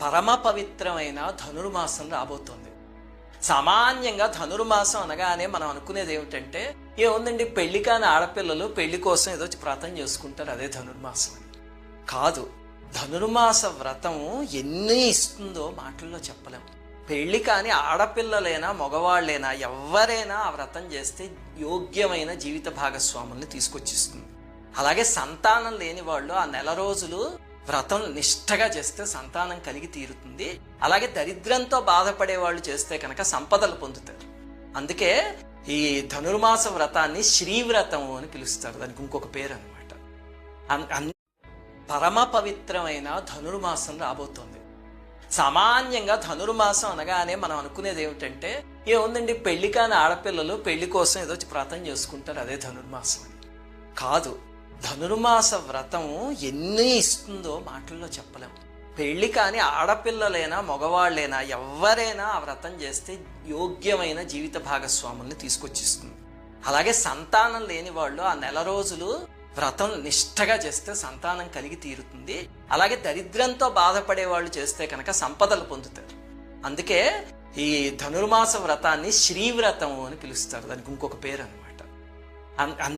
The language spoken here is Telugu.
పరమ పవిత్రమైన ధనుర్మాసం రాబోతోంది. సామాన్యంగా ధనుర్మాసం అనగానే మనం అనుకునేది ఏమిటంటే, ఏముందండి పెళ్లి కాని ఆడపిల్లలు పెళ్లి కోసం ఏదో వ్రతం చేసుకుంటారు, అదే ధనుర్మాసం అని. కాదు, ధనుర్మాస వ్రతం ఎన్ని ఇస్తుందో మాటల్లో చెప్పలేం. పెళ్లి కాని ఆడపిల్లలైనా మగవాళ్ళైనా ఎవరైనా ఆ వ్రతం చేస్తే యోగ్యమైన జీవిత భాగస్వాముల్ని తీసుకొచ్చిస్తుంది. అలాగే సంతానం లేని వాళ్ళు ఆ నెల రోజులు వ్రతం నిష్ఠగా చేస్తే సంతానం కలిగి తీరుతుంది. అలాగే దరిద్రంతో బాధపడే వాళ్ళు చేస్తే కనుక సంపదలు పొందుతారు. అందుకే ఈ ధనుర్మాస వ్రతాన్ని శ్రీవ్రతం అని పిలుస్తారు. దానికి ఇంకొక పేరు అనమాట. పరమ పవిత్రమైన ధనుర్మాసం రాబోతోంది. సామాన్యంగా ధనుర్మాసం అనగానే మనం అనుకునేది ఏమిటంటే, ఏముందండి పెళ్లి కాని ఆడపిల్లలు పెళ్లి కోసం ఏదో వ్రతం చేసుకుంటారు, అదే ధనుర్మాసం అని. కాదు, ధనుర్మాస వ్రతం ఎన్ని ఇస్తుందో మాటల్లో చెప్పలేం. పెళ్లి కాని ఆడపిల్లలైనా మగవాళ్ళైనా ఎవరైనా ఆ వ్రతం చేస్తే యోగ్యమైన జీవిత భాగస్వాముల్ని తీసుకొచ్చిస్తుంది. అలాగే సంతానం లేని వాళ్ళు ఆ నెల రోజులు వ్రతం నిష్ఠగా చేస్తే సంతానం కలిగి తీరుతుంది. అలాగే దరిద్రంతో బాధపడే వాళ్ళు చేస్తే కనుక సంపదలు పొందుతారు. అందుకే ఈ ధనుర్మాస వ్రతాన్ని శ్రీవ్రతం అని పిలుస్తారు. దానికి ఇంకొక పేరు అనమాట.